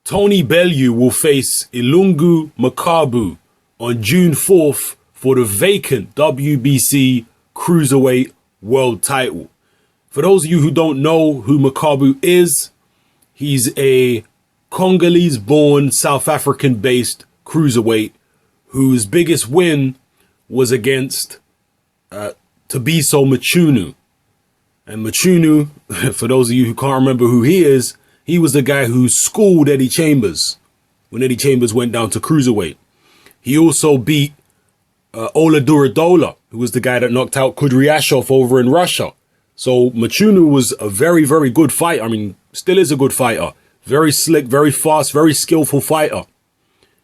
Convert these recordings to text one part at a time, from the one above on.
Tony Bellew will face Ilunga Makabu on June 4th for the vacant WBC Cruiserweight World title. For those of you who don't know who Makabu is, he's a Congolese-born, South African-based cruiserweight whose biggest win was against Tabiso Mchunu. And Mchunu, for those of you who can't remember who he is, he was the guy who schooled Eddie Chambers when Eddie Chambers went down to cruiserweight. He also beat Ola Duradola, who was the guy that knocked out Kudryashov over in Russia. So Mchunu was a very, very good fighter. I mean, still is a good fighter. Very slick, very fast, very skillful fighter.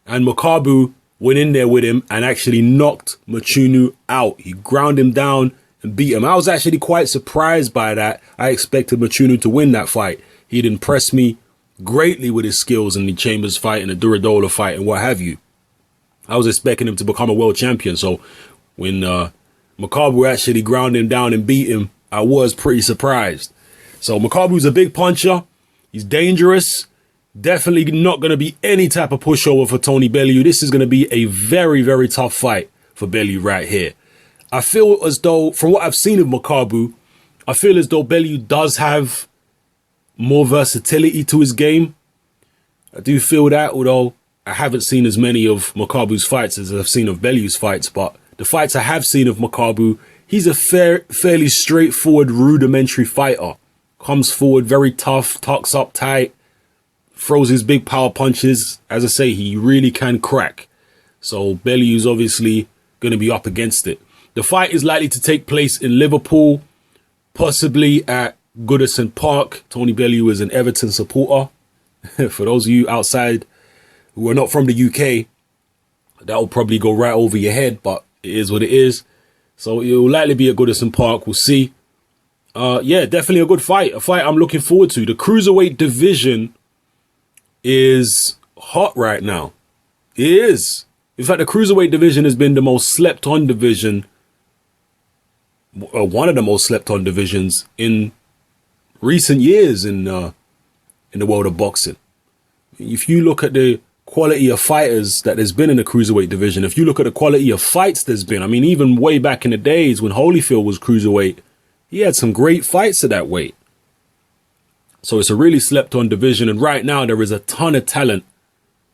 And Makabu went in there with him and actually knocked Mchunu out. He ground him down and beat him. I was actually quite surprised by that. I expected Mchunu to win that fight. He'd impressed me greatly with his skills in the Chambers fight and the Duradola fight and what have you. I was expecting him to become a world champion. So when Makabu actually ground him down and beat him, I was pretty surprised. So Makabu's a big puncher. He's dangerous. Definitely not going to be any type of pushover for Tony Bellew. This is going to be a very, very tough fight for Bellew right here. I feel as though, from what I've seen of Makabu, I feel as though Bellew does have more versatility to his game. I do feel that, although I haven't seen as many of Makabu's fights as I've seen of Bellew's fights. But the fights I have seen of Makabu, he's a fairly straightforward, rudimentary fighter. Comes forward very tough, tucks up tight, throws his big power punches. As I say, he really can crack. So Bellew's obviously going to be up against it. The fight is likely to take place in Liverpool, possibly at Goodison Park. Tony Bellew is an Everton supporter. For those of you outside who are not from the UK, that will probably go right over your head, but it is what it is. So it will likely be at Goodison Park. We'll see. Yeah, definitely a good fight. A fight I'm looking forward to. The cruiserweight division is hot right now. It is. In fact, the cruiserweight division has been the most slept on division, one of the most slept on divisions in recent years in the world of boxing. If you look at the quality of fighters that there's been in the cruiserweight division, if you look at the quality of fights there's been, I mean, even way back in the days when Holyfield was cruiserweight, he had some great fights at that weight. So it's a really slept on division. And right now there is a ton of talent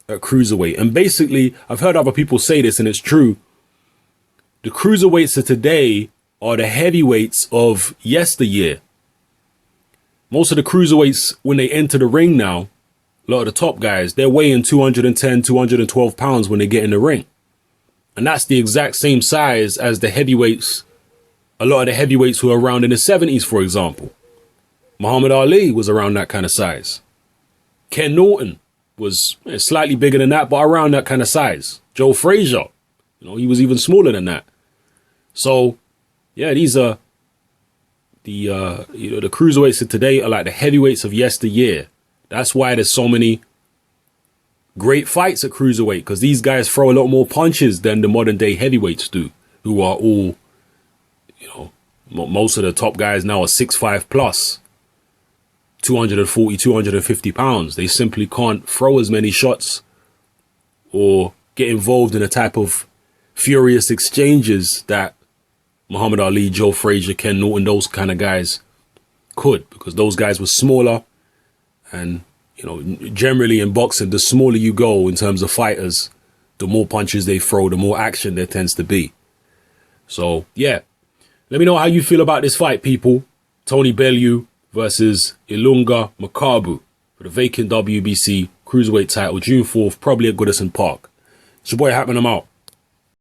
at cruiserweight. And basically, I've heard other people say this and it's true. The cruiserweights of today are the heavyweights of yesteryear. Most of the cruiserweights, when they enter the ring now, a lot of the top guys, they're weighing 210, 212 pounds when they get in the ring. And that's the exact same size as the heavyweights. A lot of the heavyweights who are around in the 70s, for example. Muhammad Ali was around that kind of size. Ken Norton was slightly bigger than that, but around that kind of size. Joe Frazier, he was even smaller than that. So, yeah, these are the cruiserweights of today are like the heavyweights of yesteryear. That's why there's so many great fights at cruiserweight, because these guys throw a lot more punches than the modern day heavyweights do, who are all, most of the top guys now are 6'5 plus, 240, 250 pounds. They simply can't throw as many shots or get involved in a type of furious exchanges that Muhammad Ali, Joe Frazier, Ken Norton, those kind of guys could, because those guys were smaller. And, generally in boxing, the smaller you go in terms of fighters, the more punches they throw, the more action there tends to be. So, yeah. Let me know how you feel about this fight, people. Tony Bellew versus Ilunga Makabu for the vacant WBC Cruiserweight title, June 4th, probably at Goodison Park. It's your boy Hatman, I'm out.